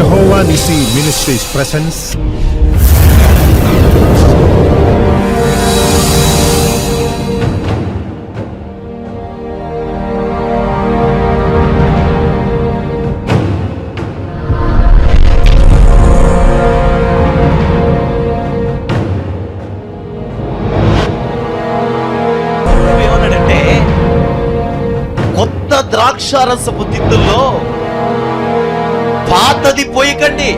యెహోవా నిసి ministries presence ఏమన్నాడంటే, కొత్త ద్రాక్షారసపు తిత్తుల్లో పాతది పోయకండి.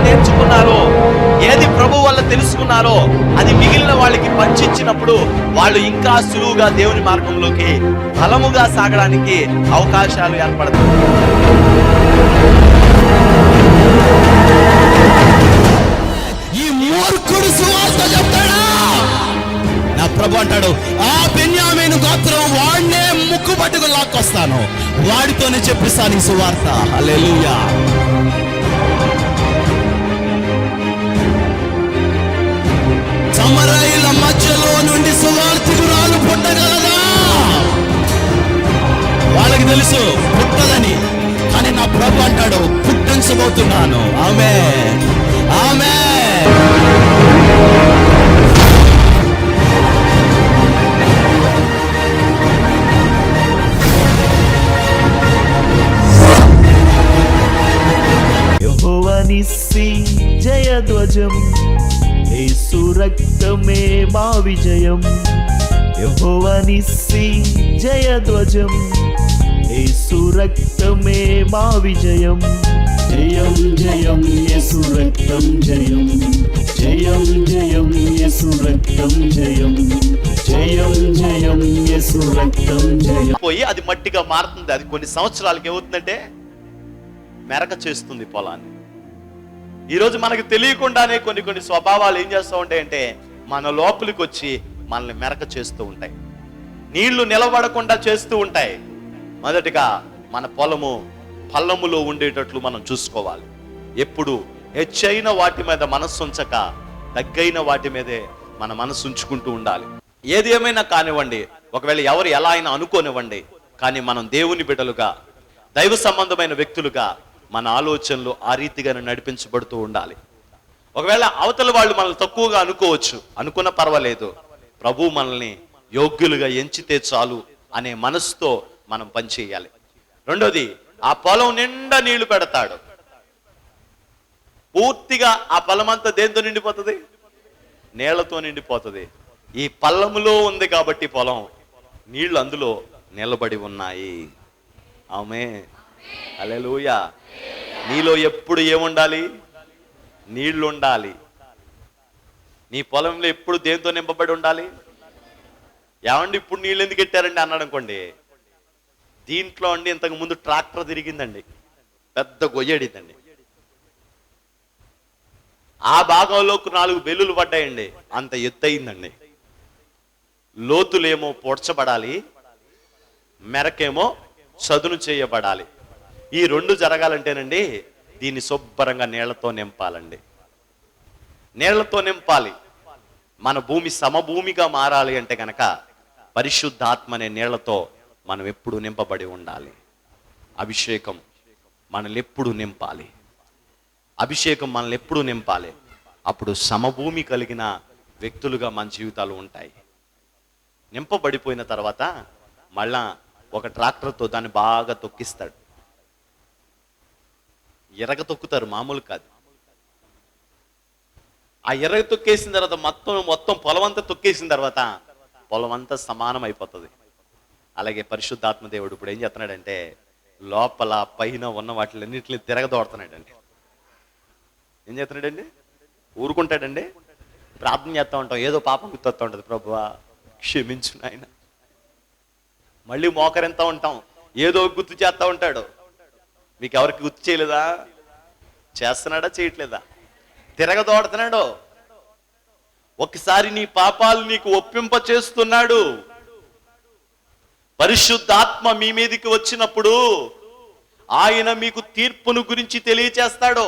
నేర్చుకున్నారో, ఏది ప్రభు వల్ల తెలుసుకున్నారో అది మిగిలిన వాళ్ళకి పంచిచ్చినప్పుడు వాళ్ళు ఇంకా సులువుగా దేవుని మార్గంలోకి బలముగా సాగడానికి అవకాశాలు ఏర్పడతాయి. ఈ మూర్ఖుడు సువార్త చెప్తాడా? నా ప్రభు అంటాడు, ఆ బెన్యామీను గోత్రం వాడినే ముక్కు పట్టుకు లాక్కొస్తాను, వాడితోనే చెప్పిస్తాను ఈ సువార్త. హల్లెలూయా. సమరయుల మధ్యలో నుండి సువార్తికురాలు పుట్టగలదా? వాళ్ళకి తెలుసు పుట్టదని, కానీ నా ప్రభు అంటాడు పుట్టించబోతున్నాను. ఆమేన్, ఆమేన్. యెహోవా నిస్సి జయధ్వజం, యేసు రక్తమే మా విజయం. యెహోవా నిస్సి జయధ్వజం, యేసు రక్తమే మా విజయం. జయం జయం యేసు రక్తం జయం, జయం జయం యేసు రక్తం జయం, జయం జయం యేసు రక్తం జయం. పోయి అది మట్టిగా మారుతుంది. అది కొన్ని సంవత్సరాలకి ఏమవుతుందంటే మెరక చేస్తుంది పొలాన్ని. ఈరోజు మనకు తెలియకుండానే కొన్ని స్వభావాలు ఏం చేస్తూ ఉంటాయంటే మన లోపలికి వచ్చి మనల్ని మెరక చేస్తూ ఉంటాయి, నీళ్లు నిలబడకుండా చేస్తూ ఉంటాయి. మొదటిగా మన పల్లములో ఉండేటట్లు మనం చూసుకోవాలి. ఎప్పుడు హెచ్చైన వాటి మీద మనస్సు ఉంచక తగ్గైన వాటి మీదే మన మనస్సు ఉంచుకుంటూ ఉండాలి. ఏది ఏమైనా కానివ్వండి, ఒకవేళ ఎవరు ఎలా అయినా అనుకోనివ్వండి, కానీ మనం దేవుని బిడ్డలుగా, దైవ సంబంధమైన వ్యక్తులుగా మన ఆలోచనలు ఆ రీతిగానే నడిపించబడుతూ ఉండాలి. ఒకవేళ అవతల వాళ్ళు మనల్ని తక్కువగా అనుకోవచ్చు, అనుకున్న పర్వాలేదు, ప్రభు మనల్ని యోగ్యులుగా ఎంచితే చాలు అనే మనసుతో మనం పనిచేయాలి. రెండోది, ఆ పొలం నిండా నీళ్లు పెడతాడు. పూర్తిగా ఆ పొలం అంతా దేంతో నిండిపోతుంది? నీళ్లతో నిండిపోతుంది. ఈ పల్లములో ఉంది కాబట్టి పొలం, నీళ్లు అందులో నిలబడి ఉన్నాయి. ఆమేన్, హల్లెలూయా. నీలో ఎప్పుడు ఏముండాలి? నీళ్లు ఉండాలి. నీ పొలంలో ఎప్పుడు దేంతో నింపబడి ఉండాలి? ఏమండి ఇప్పుడు నీళ్ళు ఎందుకు పెట్టారండి అన్నాడు అనుకోండి, దీంట్లో అండి ఇంతకు ముందు ట్రాక్టర్ తిరిగిందండి, పెద్ద గొయ్యడిదండి, ఆ భాగంలో 4 బెల్లులు పడ్డాయండి, అంత ఎత్తు అయిందండి. లోతులేమో పొడ్చబడాలి, మెరకేమో చదును చేయబడాలి. ఈ 2 జరగాలంటేనండి దీన్ని శుభ్రంగా నీళ్లతో నింపాలండి. నీళ్లతో నింపాలి. మన భూమి సమభూమిగా మారాలి అంటే కనుక పరిశుద్ధాత్మ అనే నీళ్లతో మనం ఎప్పుడు నింపబడి ఉండాలి. అభిషేకం మనల్ని ఎప్పుడు నింపాలి. అభిషేకం మనల్ని ఎప్పుడు నింపాలి. అప్పుడు సమభూమి కలిగిన వ్యక్తులుగా మన జీవితాలు ఉంటాయి. నింపబడిపోయిన తర్వాత మళ్ళా ఒక ట్రాక్టర్తో దాన్ని బాగా తొక్కిస్తాడు. ఎరగ తొక్కుతారు, మామూలు కాదు. ఆ ఎరగ తొక్కేసిన తర్వాత మొత్తం పొలం అంతా తొక్కేసిన తర్వాత పొలం అంతా సమానం అయిపోతుంది. అలాగే పరిశుద్ధాత్మ దేవుడు ఇప్పుడు ఏం చేస్తున్నాడంటే లోపల పైన ఉన్న వాటిలన్నింటినీ తిరగదోడుతున్నాడండి. ఏం చేస్తున్నాడండి? ఊరుకుంటాడండి? ప్రార్థన చేస్తూ ఉంటాం, ఏదో పాపం గుర్తొస్తూ ఉంటుంది, ప్రభువా క్షమించు నాయన. మళ్ళీ మోకరింతా ఉంటాం, ఏదో గుర్తు చేస్తూ ఉంటాడు. మీకు ఎవరికి గుర్తు చేయలేదా? చేస్తున్నాడా? చేయట్లేదా? తిరగదోడుతున్నాడు. ఒకసారి నీ పాపాలు నీకు ఒప్పింప చేస్తున్నాడు. పరిశుద్ధాత్మ మీ మీదకి వచ్చినప్పుడు ఆయన మీకు తీర్పును గురించి తెలియచేస్తాడు,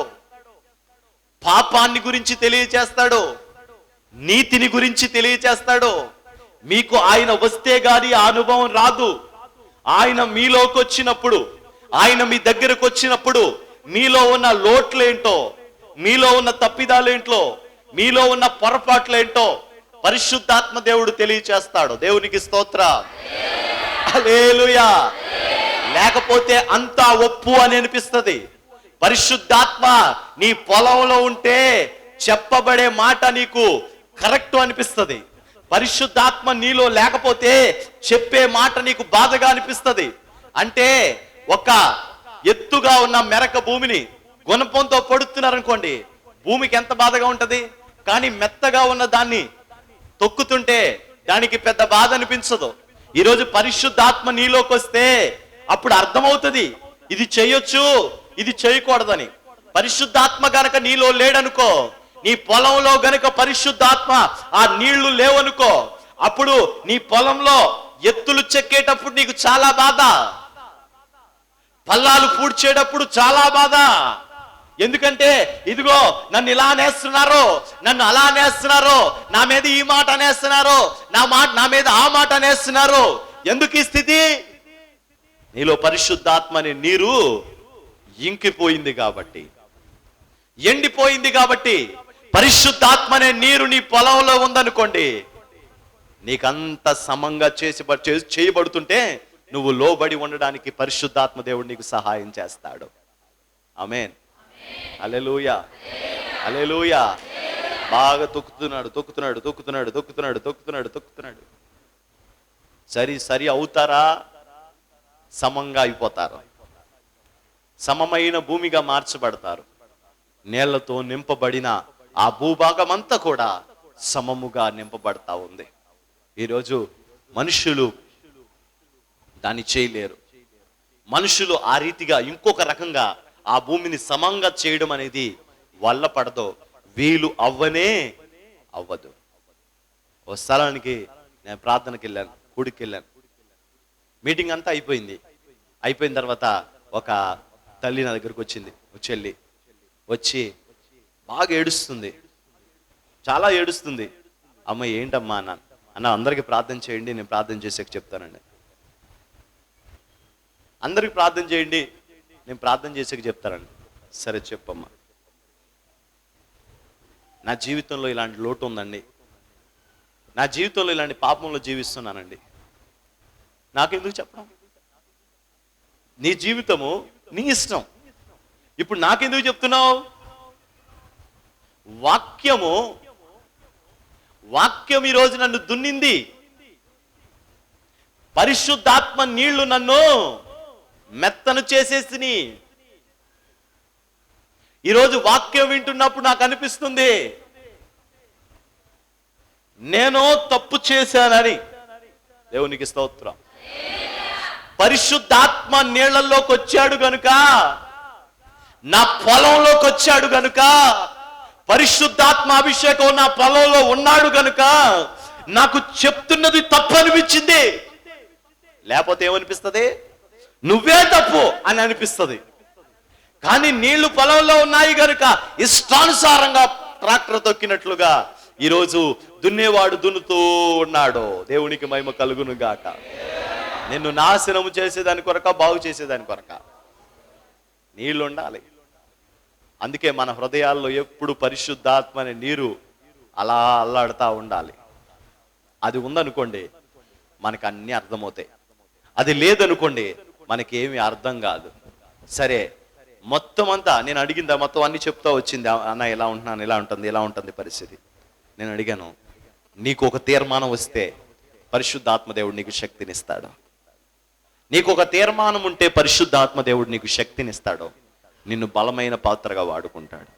పాపాన్ని గురించి తెలియచేస్తాడు, నీతిని గురించి తెలియచేస్తాడు. మీకు ఆయన వస్తే గాని ఆ అనుభవం రాదు. ఆయన మీలోకి వచ్చినప్పుడు, ఆయన మీ దగ్గరకు వచ్చినప్పుడు మీలో ఉన్న లోట్లేంటో, మీలో ఉన్న తప్పిదాలేంటో, మీలో ఉన్న పొరపాట్లేంటో పరిశుద్ధాత్మ దేవుడు తెలియచేస్తాడు. దేవునికి స్తోత్రం. హల్లెలూయా. లేకపోతే అంతా ఒప్పు అని అనిపిస్తుంది. పరిశుద్ధాత్మ నీ పొలంలో ఉంటే చెప్పబడే మాట నీకు కరెక్ట్ అనిపిస్తుంది. పరిశుద్ధాత్మ నీలో లేకపోతే చెప్పే మాట నీకు బాధగా అనిపిస్తుంది. అంటే ఒక ఎత్తుగా ఉన్న మెరక భూమిని గుణపంతో పొడుతున్నారనుకోండి, భూమికి ఎంత బాధగా ఉంటది. కానీ మెత్తగా ఉన్న దాన్ని తొక్కుతుంటే దానికి పెద్ద బాధ అనిపించదు. ఈరోజు పరిశుద్ధాత్మ నీలోకి వస్తే అప్పుడు అర్థమవుతుంది ఇది చేయొచ్చు, ఇది చేయకూడదని. పరిశుద్ధాత్మ గనక నీలో లేడనుకో, నీ పొలంలో గనక పరిశుద్ధాత్మ ఆ నీళ్లు లేవనుకో, అప్పుడు నీ పొలంలో ఎత్తులు చెక్కేటప్పుడు నీకు చాలా బాధ, పల్లాలు పూడ్చేటప్పుడు చాలా బాధ. ఎందుకంటే ఇదిగో నన్ను ఇలా అనేస్తున్నారు, నన్ను అలా అనేస్తున్నారు, నా మీద ఈ మాట అనేస్తున్నారు, నా మీద ఆ మాట అనేస్తున్నారు. ఎందుకు ఈ స్థితి? నీలో పరిశుద్ధాత్మ అనే నీరు ఇంకిపోయింది కాబట్టి, ఎండిపోయింది కాబట్టి. పరిశుద్ధాత్మ అనే నీరు నీ పొలంలో ఉందనుకోండి, నీకంత సమంగా చేయబడుతుంటే నువ్వు లోబడి ఉండడానికి పరిశుద్ధాత్మ దేవుడు నీకు సహాయం చేస్తాడు. ఆమేన్. హల్లెలూయా, హల్లెలూయా. బాగా తొక్కుతున్నాడు. సరి అవుతారా? సమంగా అయిపోతారు, సమమైన భూమిగా మార్చబడతారు. నేళ్లతో నింపబడిన ఆ భూభాగం అంతా కూడా సమముగా నింపబడతా ఉంది. ఈరోజు మనుషులు దాన్ని చేయలేరు. మనుషులు ఆ రీతిగా ఇంకొక రకంగా ఆ భూమిని సమంగా చేయడం అనేది వల్ల పడదో, వీలు అవ్వదు. ఓ స్థలానికి నేను ప్రార్థనకి వెళ్ళాను, కూడికి వెళ్ళాను. మీటింగ్ అంతా అయిపోయిన తర్వాత ఒక తల్లి నా దగ్గరకు వచ్చింది. చెల్లి వచ్చి బాగా ఏడుస్తుంది, చాలా ఏడుస్తుంది. అమ్మ ఏంటమ్మా అన్న అందరికీ ప్రార్థన చేయండి, నేను ప్రార్థన చేసాక చెప్తానండి. అందరికి ప్రార్థన చేయండి, నేను ప్రార్థన చేసాక చెప్తానండి. సరే చెప్పమ్మా. నా జీవితంలో ఇలాంటి లోటు ఉందండి, నా జీవితంలో ఇలాంటి పాపంలో జీవిస్తున్నానండి. నాకెందుకు చెప్పడం? నీ జీవితము నీ ఇష్టం. ఇప్పుడు నాకెందుకు చెప్తున్నావు? వాక్యం ఈరోజు నన్ను దున్నింది. పరిశుద్ధాత్మ నీళ్లు నన్ను మెత్తను చేసేసిని. ఈరోజు వాక్యం వింటున్నప్పుడు నాకు అనిపిస్తుంది నేను తప్పు చేశానని. దేవునికి స్తోత్రం. పరిశుద్ధాత్మ నీళ్లలోకి వచ్చాడు గనుక, నా పొలంలోకి వచ్చాడు గనుక, పరిశుద్ధాత్మ అభిషేకం నా పొలంలో ఉన్నాడు గనుక నాకు చెప్తున్నది తప్పు అనిపించింది. లేకపోతే ఏమనిపిస్తుంది? నువ్వే తప్పు అని అనిపిస్తుంది. కానీ నీళ్లు పొలంలో ఉన్నాయి గనుక ఇష్టానుసారంగా ట్రాక్టర్ తొక్కినట్లుగా ఈరోజు దున్నేవాడు దున్నుతూ ఉన్నాడు. దేవునికి మహిమ కలుగును గాక. నిన్ను నాశనము చేసేదాని కొరక, బాగు చేసేదాని కొరక నీళ్లు ఉండాలి. అందుకే మన హృదయాల్లో ఎప్పుడు పరిశుద్ధాత్మ అనే నీరు అలా అల్లాడుతూ ఉండాలి. అది ఉందనుకోండి మనకు అన్నీ అర్థమవుతాయి. అది లేదనుకోండి మనకి ఏమీ అర్థం కాదు. సరే, మొత్తం అంతా నేను అడిగిందా మొత్తం అన్ని చెప్తా వచ్చింది. అన్న ఇలా ఉంటున్నాను, ఇలా ఉంటుంది పరిస్థితి. నేను అడిగాను, నీకు ఒక తీర్మానం వస్తే పరిశుద్ధాత్మ దేవుడు నీకు శక్తినిస్తాడు. నీకు ఒక తీర్మానం ఉంటే పరిశుద్ధాత్మ దేవుడు నీకు శక్తినిస్తాడు, నిన్ను బలమైన పాత్రగా వాడుకుంటాడు.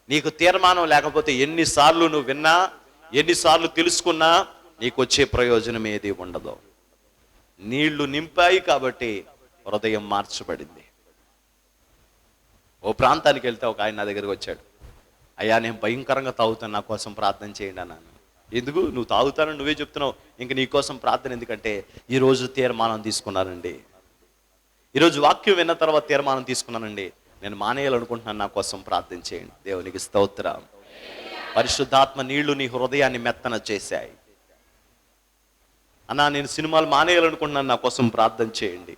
నీకు తీర్మానం లేకపోతే ఎన్నిసార్లు నువ్వు విన్నా, ఎన్నిసార్లు తెలుసుకున్నా నీకు వచ్చే ప్రయోజనం ఏది ఉండదు. నీళ్లు నింపాయి కాబట్టి హృదయం మార్చబడింది. ఓ ప్రాంతానికి వెళ్తే ఒక ఆయన నా దగ్గరికి వచ్చాడు. అయ్యా, నేను భయంకరంగా తాగుతాను, నా కోసం ప్రార్థన చేయండి అన్నాను. ఎందుకు? నువ్వు తాగుతానని నువ్వే చెప్తున్నావు, ఇంక నీ కోసం ప్రార్థన ఎందుకంటే ఈరోజు తీర్మానం తీసుకున్నానండి, ఈరోజు వాక్యం విన్న తర్వాత తీర్మానం తీసుకున్నానండి, నేను మానేయాలనుకుంటున్నాను, నా కోసం ప్రార్థన చేయండి. దేవునికి స్తోత్రం. పరిశుద్ధాత్మ నీళ్లు నీ హృదయాన్ని మెత్తన చేశాయి. అన్నా, నేను సినిమాలు మానేయాలనుకుంటున్నాను, నా కోసం ప్రార్థన చేయండి.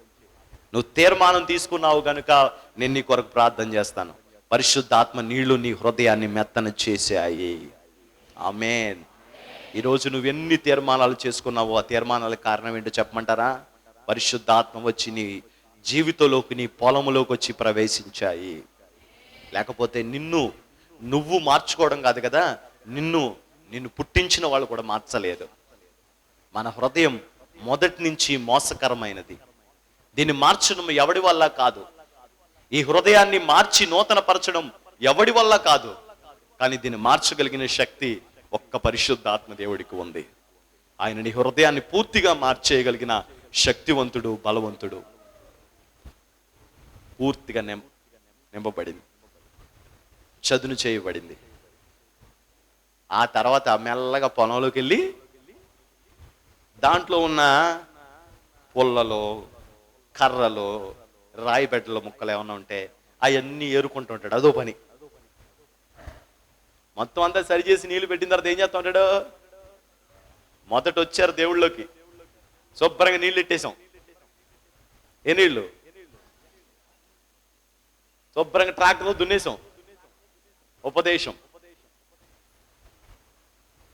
నువ్వు తీర్మానం తీసుకున్నావు కనుక నేను నీ కొరకు ప్రార్థన చేస్తాను. పరిశుద్ధాత్మ నీళ్లు నీ హృదయాన్ని మెత్తన చేశాయి. ఆమేన్. ఈరోజు నువ్వు ఎన్ని తీర్మానాలు చేసుకున్నావో ఆ తీర్మానాలకు కారణం ఏంటో చెప్పమంటారా? పరిశుద్ధాత్మ వచ్చి నీ జీవితంలోకి, నీ పొలంలోకి వచ్చి ప్రవేశించాయి. లేకపోతే నువ్వు మార్చుకోవడం కాదు కదా, నిన్ను పుట్టించిన వాళ్ళు కూడా మార్చలేదు. మన హృదయం మొదటి నుంచి మోసకరమైనది. దీన్ని మార్చడం ఎవడి వల్ల కాదు. ఈ హృదయాన్ని మార్చి నూతనపరచడం ఎవడి వల్ల కాదు. కానీ దీన్ని మార్చగలిగిన శక్తి ఒక్క పరిశుద్ధాత్మ దేవుడికి ఉంది. ఆయన నీ హృదయాన్ని పూర్తిగా మార్చేయగలిగిన శక్తివంతుడు, బలవంతుడు. పూర్తిగా నింపబడింది, చదును చేయబడింది. ఆ తర్వాత మెల్లగా పొలంలోకి వెళ్ళి దాంట్లో ఉన్న పుల్లలో, కర్రలు, రాయిబెడ్డల ముక్కలు ఏమన్నా ఉంటే అవన్నీ ఏరుకుంటూ ఉంటాడు. అదో పని. మొత్తం అంతా సరిచేసి నీళ్లు పెట్టిన తర్వాత ఏం చేస్తూ ఉంటాడు? మొదట వచ్చారు దేవుళ్ళలోకి, శుభ్రంగా నీళ్ళు ఇట్టేసాం. ఏ నీళ్లు? శుభ్రంగా ట్రాక్టర్లో దున్నేసాం. ఉపదేశం.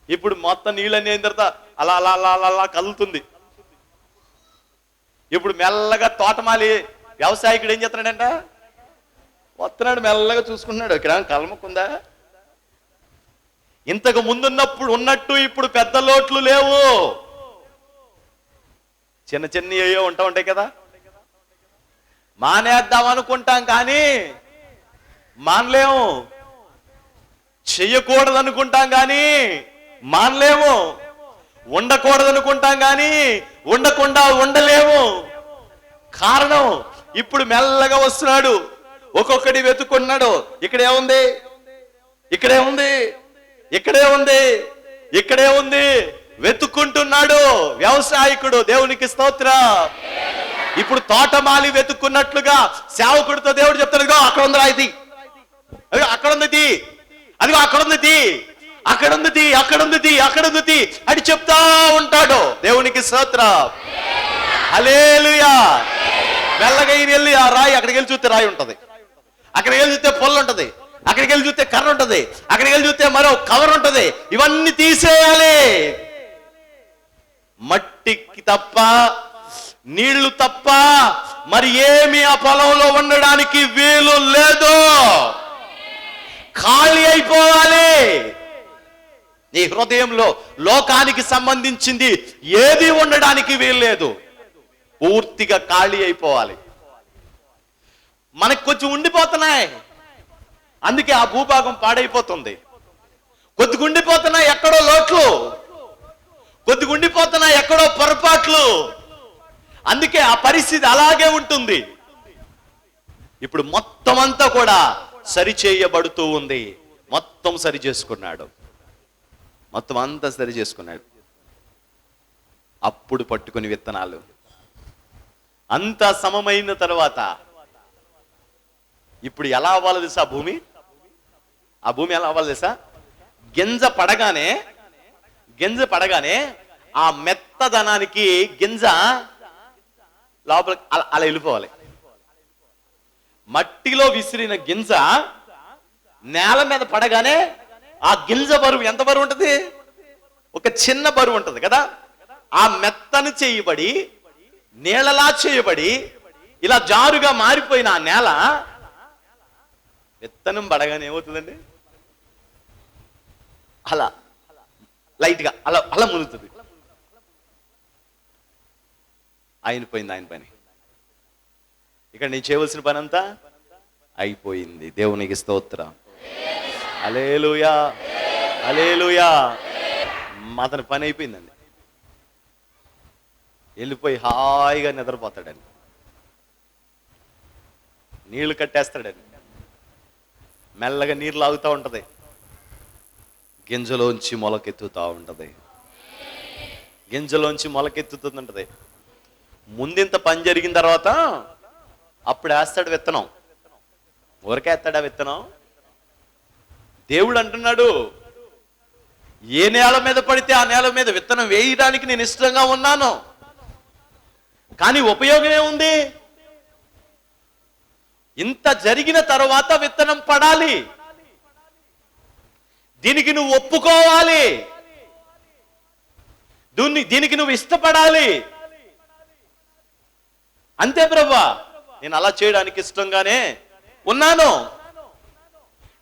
ఇప్పుడు మొత్తం నీళ్ళన్నీ అయిన తర్వాత అలా అలా అలా అలా అలా కదులుతుంది. ఇప్పుడు మెల్లగా తోటమాలి వ్యవసాయకుడు ఏం చేస్తున్నాడంట? వస్తున్నాడు, మెల్లగా చూసుకుంటున్నాడు. ఇక్కడ కలముకుందా? ఇంతకు ముందున్నప్పుడు ఉన్నట్టు ఇప్పుడు పెద్ద లోట్లు లేవు. చిన్న చిన్న ఏయో ఉంటాయి కదా. మానేద్దాం అనుకుంటాం కానీ మానలేము. చెయ్యకూడదు అనుకుంటాం కానీ మానలేము. ఉండకూడదు అనుకుంటాం కానీ ఉండకుండా ఉండలేము. కారణం ఇప్పుడు మెల్లగా వస్తున్నాడు, ఒక్కొక్కటి వెతుక్కున్నాడు. ఇక్కడే ఉంది, ఇక్కడే ఉంది, ఇక్కడే ఉంది, ఇక్కడే ఉంది, వెతుక్కుంటున్నాడు వ్యవసాయకుడు. దేవునికి స్తోత్రం. ఇప్పుడు తోటమాలి వెతుక్కున్నట్లుగా సేవకుడితో దేవుడు చెప్తాడు, అక్కడ ఉందిరా ఇది, అక్కడ ఉంది, అదిగో అక్కడ ఉంది, అక్కడ ఉంది, అక్కడ ఉంది, అక్కడ ఉంది అని చెప్తా ఉంటాడు. దేవునికి స్తోత్రం. హల్లెలూయా. మెల్లగా ఈయన వెళ్ళి ఆ రాయి, అక్కడికి వెళ్ళి చూస్తే రాయి ఉంటది, అక్కడికి వెళ్ళి చూస్తే పొల్ల ఉంటది, అక్కడికి వెళ్ళి చూస్తే కర్ర ఉంటది, అక్కడికి వెళ్ళి చూస్తే మరో కవర్ ఉంటది. ఇవన్నీ తీసేయాలి. మట్టికి తప్ప, నీళ్లు తప్ప మరి ఏమి ఆ పొలంలో ఉండడానికి వీలు లేదు. ఖాళీ అయిపోవాలి. నీ హృదయంలో లోకానికి సంబంధించింది ఏది ఉండడానికి వీలు లేదు. పూర్తిగా ఖాళీ అయిపోవాలి. మనకు కొంచెం ఉండిపోతున్నాయి, అందుకే ఆ భూభాగం పాడైపోతుంది. కొద్దిగా ఉండిపోతున్నాయి ఎక్కడో లోట్లు, కొద్దిగా ఉండిపోతున్నాయి ఎక్కడో పొరపాట్లు, అందుకే ఆ పరిస్థితి అలాగే ఉంటుంది. ఇప్పుడు మొత్తం అంతా కూడా సరి చేయబడుతూ ఉంది. మొత్తం సరి చేసుకున్నాడు, మొత్తం అంతా సరి చేసుకున్నాడు. అప్పుడు పట్టుకుని విత్తనాలు అంతా సమమైన తర్వాత ఇప్పుడు ఎలా అవ్వాలి తెలుసా? ఆ భూమి ఎలా అవ్వాలి తెలుసా? గింజ పడగానే ఆ మెత్తదనానికి గింజ లోపల అలా వెళ్ళిపోవాలి. మట్టిలో విసిరిన గింజ నేల మీద పడగానే ఆ గింజ బరువు ఎంత బరువు ఉంటుంది? ఒక చిన్న బరువు ఉంటుంది కదా. ఆ మెత్తను చేయబడి, నేలలా చేయబడి, ఇలా జారుగా మారిపోయిన ఆ నేల విత్తనం పడగానే ఏమవుతుందండి? అలా లైట్గా అలా అలా మునుగుతుంది. అయిపోయింది ఆయన పని. ఇక్కడ నేను చేయవలసిన పని అంతా అయిపోయింది. దేవునికి స్తోత్రం. హల్లెలూయా, హల్లెలూయా. అతని పని అయిపోయిందండి. వెళ్ళిపోయి హాయిగా నిద్రపోతాడండి, నీళ్లు కట్టేస్తాడండి. మెల్లగా నీరు లాగుతూ ఉంటది, గింజలోంచి మొలకెత్తుతూ ఉంటది, గింజలోంచి మొలకెత్తుతుంటది. ముందింత పని జరిగిన తర్వాత అప్పుడు వేస్తాడు విత్తనం. ఊరికే వేస్తాడా విత్తనం? దేవుడు అంటున్నాడు, ఏ నేల మీద పడితే ఆ నేల మీద విత్తనం వేయడానికి నేను ఇష్టంగా ఉన్నాను. కానీ ఉపయోగం ఏముంది? ఇంత జరిగిన తర్వాత విత్తనం పడాలి, దీనికి నువ్వు ఒప్పుకోవాలి, దీనికి నువ్వు ఇష్టపడాలి. అంతే ప్రభువా, నేను అలా చేయడానికి ఇష్టంగానే ఉన్నాను,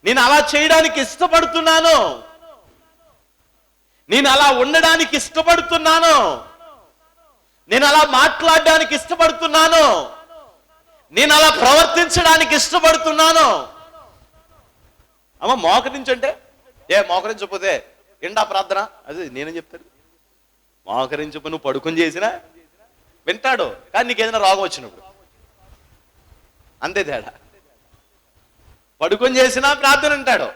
నేను అలా చేయడానికి ఇష్టపడుతున్నాను, నేను అలా ఉండడానికి ఇష్టపడుతున్నాను, నేను అలా మాట్లాడడానికి ఇష్టపడుతున్నాను, నేను అలా ప్రవర్తించడానికి ఇష్టపడుతున్నాను. అమ్మ మోకరించంటే మోకరించకపోతే ఎండా ప్రార్థన అది నేనేం చెప్తాను. మోకరించు నువ్వు పడుకొని చేసినా వింటాడు, కానీ నీకు ఏదైనా రోగం వచ్చినప్పుడు అంతే తేడా. పడుకొని చేసినా ప్రార్థన వింటాడు,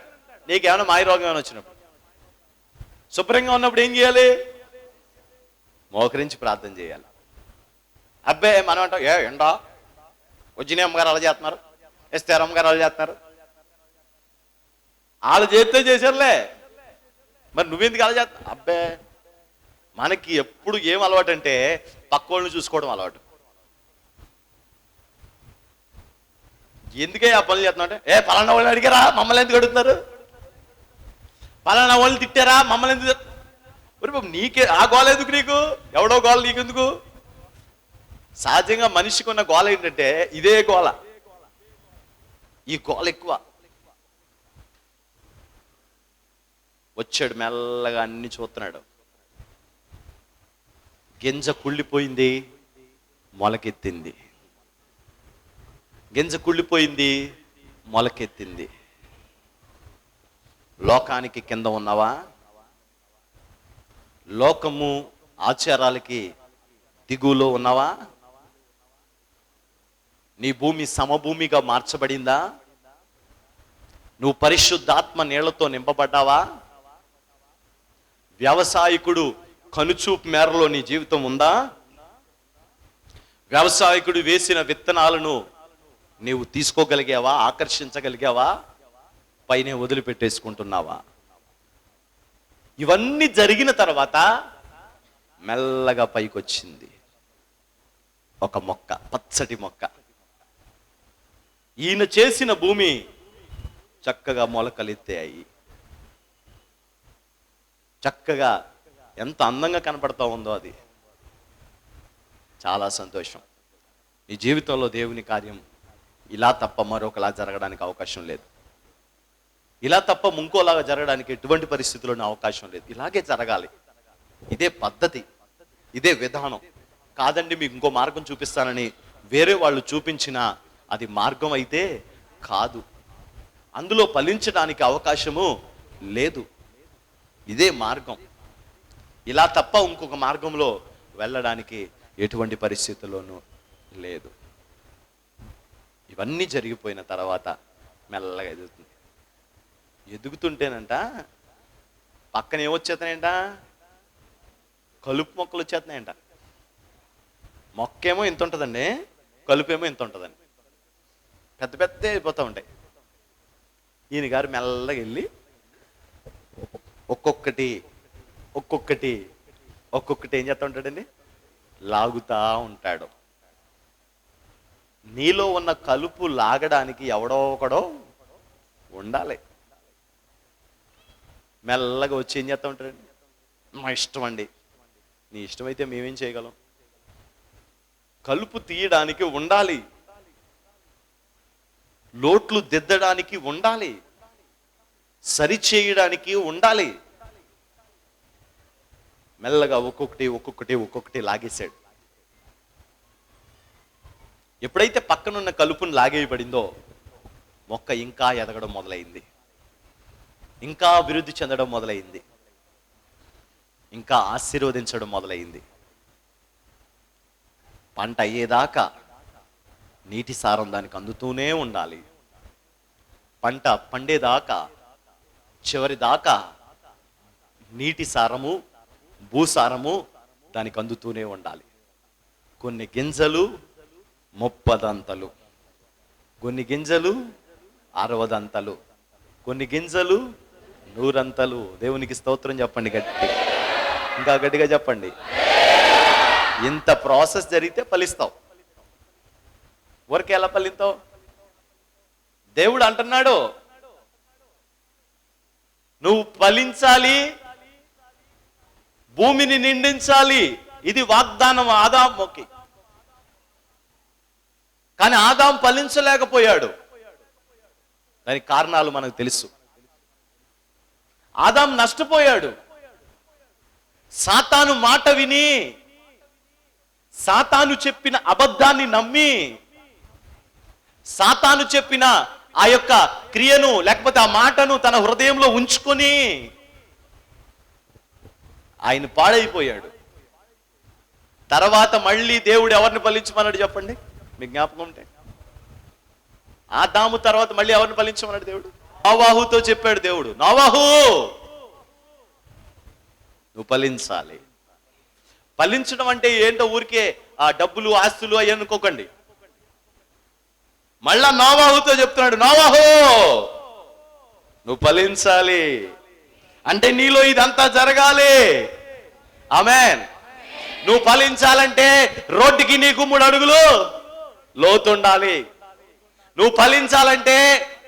నీకేమైనా మాయ రోగం ఏమైనా వచ్చినప్పుడు. శుభ్రంగా ఉన్నప్పుడు ఏం చేయాలి? మోకరించి ప్రార్థన చేయాలి. అబ్బే మనం అంటాం ఎండా వచ్చిన అమ్మగారు అలా చేస్తున్నారు, ఎస్తేర్ అమ్మగారు అలా చేస్తున్నారు, వాళ్ళు చేస్తే చేశారులే, మరి నువ్వెందుకు అలా చేస్తా? అబ్బే మనకి ఎప్పుడు ఏం అలవాటు అంటే పక్కోళ్ళని చూసుకోవడం అలవాటు. ఎందుకే ఆ పనులు చేస్తున్నా అంటే పలానా వాళ్ళని అడిగారా మమ్మల్ని ఎందుకు అడుగుతున్నారు, పలానా వాళ్ళని తిట్టారా మమ్మల్ని ఎందుకు, నీకే ఆ గోల ఎందుకు, నీకు ఎవడో గోల నీకెందుకు? సహజంగా మనిషికి ఉన్న గోల ఏంటంటే ఇదే గోల, ఈ గోల ఎక్కువ. వచ్చాడు మెల్లగా అన్ని చూస్తున్నాడు. గింజ కుళ్ళిపోయింది, మొలకెత్తింది, గింజ కుళ్ళిపోయింది, మొలకెత్తింది. లోకానికి కింద ఉన్నావా? లోకము ఆచారాలకి దిగువలో ఉన్నావా? నీ భూమి సమభూమిగా మార్చబడిందా? నువ్వు పరిశుద్ధాత్మ నీళ్లతో నింపబడ్డావా? వ్యవసాయకుడు కనుచూపు మేరలో నీ జీవితం ఉందా? వ్యవసాయకుడు వేసిన విత్తనాలను నీవు తీసుకోగలిగావా? ఆకర్షించగలిగావా? పైనే వదిలిపెట్టేసుకుంటున్నావా? ఇవన్నీ జరిగిన తర్వాత మెల్లగా పైకొచ్చింది ఒక మొక్క, పచ్చటి మొక్క. ఈయన చేసిన భూమి చక్కగా మొలకలెత్తాయి, చక్కగా ఎంత అందంగా కనపడతా ఉందో అది. చాలా సంతోషం. ఈ జీవితంలో దేవుని కార్యం ఇలా తప్ప మరొకలా జరగడానికి అవకాశం లేదు, ఇలా తప్ప ఇంకోలాగా జరగడానికి ఎటువంటి పరిస్థితుల్లోనూ అవకాశం లేదు. ఇలాగే జరగాలి, ఇదే పద్ధతి, ఇదే విధానం. కాదండి మీకు ఇంకో మార్గం చూపిస్తానని వేరే వాళ్ళు చూపించినా అది మార్గం అయితే కాదు, అందులో ఫలించడానికి అవకాశము లేదు. ఇదే మార్గం, ఇలా తప్ప ఇంకొక మార్గంలో వెళ్ళడానికి ఎటువంటి పరిస్థితుల్లోనూ లేదు. ఇవన్నీ జరిగిపోయిన తర్వాత మెల్లగా ఎదుగుతుంది. ఎదుగుతుంటేనంట పక్కన ఏమొచ్చేస్తున్నాయంట? కలుపు మొక్కలు వచ్చేస్తున్నాయంట. మొక్కేమో ఇంత ఉంటుందండి, కలుపు ఏమో ఇంత ఉంటుందండి, పెద్ద పెద్ద అయిపోతూ ఉంటాయి. ఈయన గారు మెల్లగా వెళ్ళి ఒక్కొక్కటి ఒక్కొక్కటి ఒక్కొక్కటి ఏం చేస్తూ ఉంటాడండి? లాగుతా ఉంటాడు. నీలో ఉన్న కలుపు లాగడానికి ఎవడో ఒకడో ఉండాలి. మెల్లగా వచ్చి ఏం చేస్తూ ఉంటాడండి? మా ఇష్టం అండి. నీ ఇష్టమైతే మేమేం చేయగలం? కలుపు తీయడానికి ఉండాలి, లోట్లు దిద్దడానికి ఉండాలి, సరిచేయడానికి ఉండాలి. మెల్లగా ఒక్కొక్కటి ఒక్కొక్కటి ఒక్కొక్కటి లాగేశాడు. ఎప్పుడైతే పక్కనున్న కలుపును లాగేయబడిందో మొక్క ఇంకా ఎదగడం మొదలైంది, ఇంకా అభివృద్ధి చెందడం మొదలైంది, ఇంకా ఆశీర్వదించడం మొదలైంది. పంట అయ్యేదాకా నీటి సారం దానికి అందుతూనే ఉండాలి. పంట పండేదాకా చివరి దాకా నీటి సారము భూసారము దానికి అందుతూనే ఉండాలి. కొన్ని గింజలు 30 దంతలు, కొన్ని గింజలు 60 దంతలు, కొన్ని గింజలు నూరంతలు. దేవునికి స్తోత్రం చెప్పండి గట్టి, ఇంకా గట్టిగా చెప్పండి. ఇంత ప్రాసెస్ జరిగితే ఫలిస్తావు. ఊరికే ఎలా ఫలిస్తావు? దేవుడు అంటున్నాడు నువ్వు ఫలించాలి, భూమిని నిండించాలి. ఇది వాగ్దానం ఆదాముకి. కానీ ఆదాం ఫలించలేకపోయాడు. దానికి కారణాలు మనకు తెలుసు. ఆదాం నష్టపోయాడు. సాతాను మాట విని, సాతాను చెప్పిన అబద్ధాన్ని నమ్మి, సాతాను చెప్పిన ఆ యొక్క క్రియను లేకపోతే ఆ మాటను తన హృదయంలో ఉంచుకొని ఆయన పాడైపోయాడు. తర్వాత మళ్ళీ దేవుడు ఎవరిని ఫలించమన్నాడు చెప్పండి, మీకు జ్ఞాపకం ఉంటే? ఆదాము తర్వాత మళ్ళీ ఎవరిని ఫలించమన్నాడు దేవుడు? నోవాహుతో చెప్పాడు దేవుడు, నోవాహు నువ్వు ఫలించాలి. ఫలించడం అంటే ఏంటో ఊరికే ఆ డబ్బులు ఆస్తులు అవి అనుకోకండి. మళ్ళా నోవాహుతో చెప్తున్నాడు, నోవాహు నువ్వు ఫలించాలి. అంటే నీలో ఇదంతా జరగాలి. ఆమేన్. నువ్వు ఫలించాలంటే రోడ్డుకి నీకు 3 అడుగులు లోతుండాలి. నువ్వు ఫలించాలంటే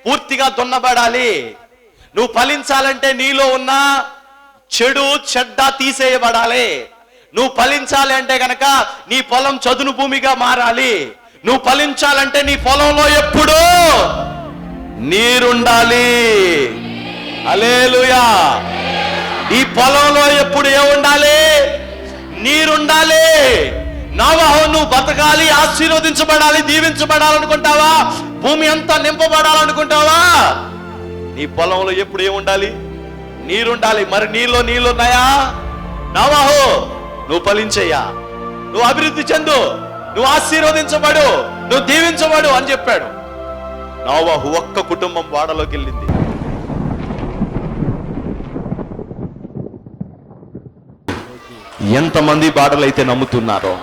పూర్తిగా దున్నబడాలి. నువ్వు ఫలించాలంటే నీలో ఉన్న చెడ్డ తీసేయబడాలి. నువ్వు ఫలించాలి అంటే గనక నీ పొలం చదును భూమిగా మారాలి. నువ్వు ఫలించాలంటే నీ పొలంలో ఎప్పుడూ నీరుండాలి. హల్లెలూయా. నీ పొలంలో ఎప్పుడు ఏముండాలి? నీరుండాలి. నోవాహు నువ్వు బతకాలి, ఆశీర్వదించబడాలి, దీవించబడాలనుకుంటావా? భూమి అంతా నింపబడాలనుకుంటావా? నీ పొలంలో ఎప్పుడు ఏముండాలి? నీరుండాలి. మరి నీళ్ళున్నాయా? నోవాహు నువ్వు ఫలించయ్యా, నువ్వు అభివృద్ధి చెందు, నువ్వు ఆశీర్వదించబడు, నువ్వు దీవించబడు అని చెప్పాడు. నోవాహు ఒక్క కుటుంబం వాడలోకి వెళ్ళింది. ఎంతమంది బాటలైతే నమ్ముతున్నారో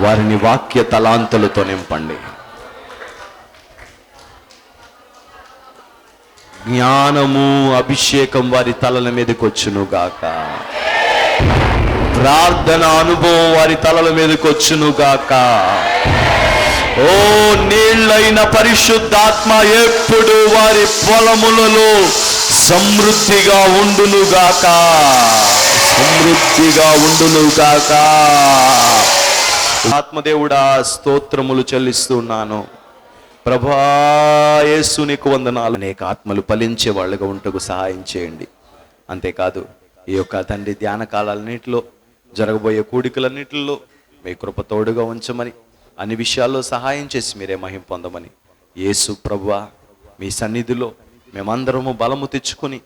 వారిని వాక్య తలాంతులతో నింపండి. జ్ఞానము అభిషేకం వారి తలల మీదకి వచ్చును గాక. ప్రార్థన అనుభవం వారి తలల మీదకి వచ్చును గాక. ఓ నీళ్ళైన పరిశుద్ధాత్మ ఎప్పుడు వారి పొలములలో సమృద్ధిగా ఉండును గాక, సమృద్ధిగా ఉండును గాక. ఆత్మదేవుడా స్తోత్రములు చెల్లిస్తున్నాను ప్రభా. యేసు నీకు వందనాలు. అనేక ఆత్మలు ఫలించే వాళ్ళుగా ఉంటకు సహాయం చేయండి. అంతేకాదు ఈ యొక్క తండ్రి ధ్యాన కాలాలన్నింటిలో, జరగబోయే కూడికలన్నింటిలో మీ కృప తోడుగా ఉంచమని, అన్ని విషయాల్లో సహాయం చేసి మీరే మహిమ పొందమని యేసు ప్రభువా మీ సన్నిధిలో మేమందరము బలము తెచ్చుకొని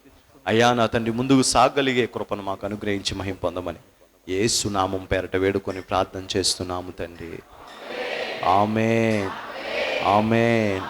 అయ్యా నా తండ్రి ముందుకు సాగలిగే కృపను మాకు అనుగ్రహించి మహిమ పొందమని యేసు నామం పేరట వేడుకొని ప్రార్థన చేస్తున్నాము తండ్రి. ఆమేన్, ఆమేన్.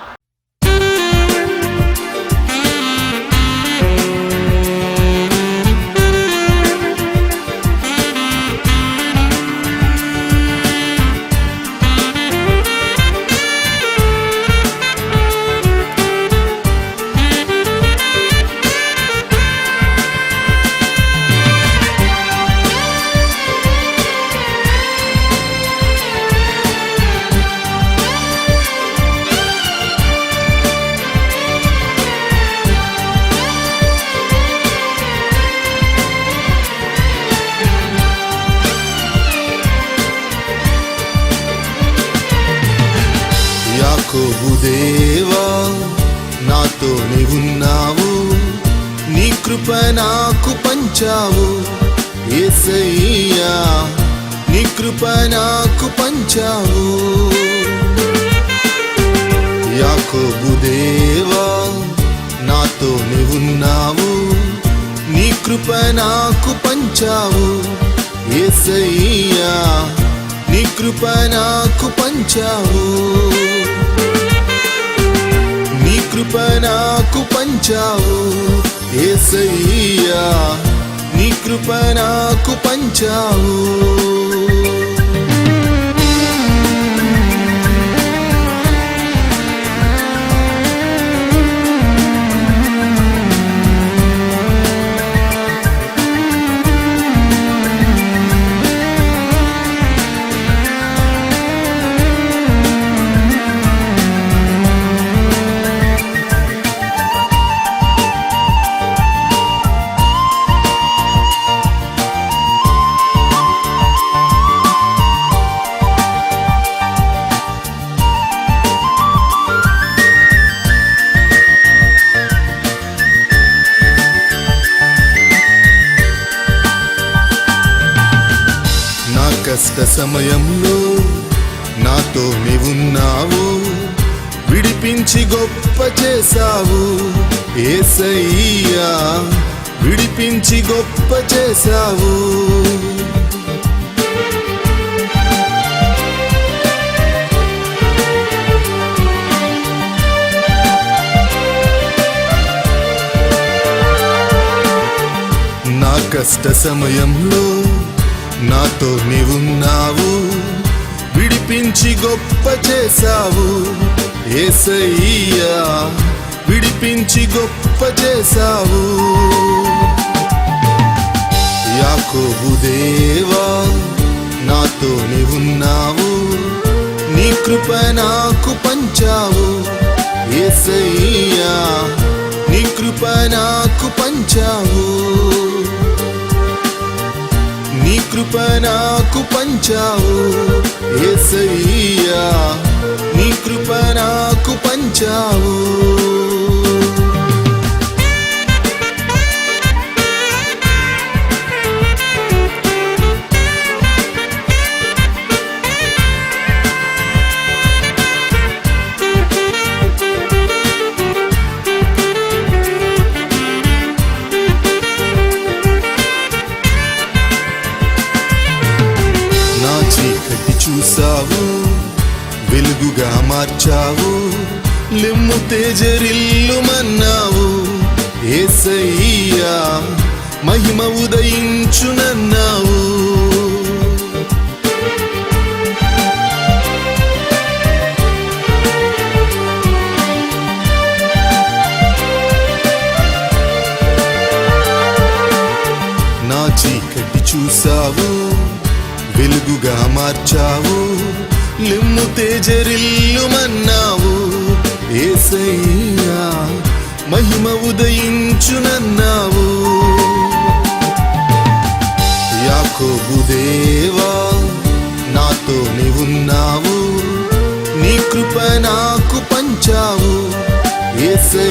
యాకోబు దేవా నాతోనే ఉన్నావు, నీ కృప నాకు పంచావు. యేసయ్యా నీ కృప నాకు పంచావు. యాకోబు దేవా నాతోనే ఉన్నావు, నీ కృప నాకు పంచావు. యేసయ్యా నీ కృప నాకు పంచావు. నీ కృప నాకు పంచావు. యేసయ్యా నీ కృప నాకు పంచావు. కష్ట సమయంలో నాతో నీవున్నావు, విడిపించి గొప్ప చేశావు యేసయ్యా, విడిపించి గొప్ప చేశావు. నా కష్ట సమయంలో నాతో నీవున్నావు, విడిపించి గొప్ప చేశావు యేసయ్యా, విడిపించి గొప్ప చేశావు. యాకోబు దేవా నాతో నీవున్నావు, నీ కృప నాకు పంచావు యేసయ్యా, నీ కృప నాకు పంచావు, నీ కృప నాకు పంచావు యేసయ్యా, నీ కృప నాకు పంచావు. నా చీకటి చూసావు, వెలుగుగా మార్చావు, లెమ్ము తేజరిల్లుమన్నావు యేసయ్యా, మహిమ ఉదయించునన్నావు. నా చీకటి చూసావు, వెలుగుగా మార్చావు, లెమ్ము తేజరిల్లుమన్నావు యేసయ్యా, మహిమ ఉదయించునన్నావు. యాకోబు దేవా నాతో నీవున్నావు, నీ కృప నాకు పంచావు యేసయ్యా.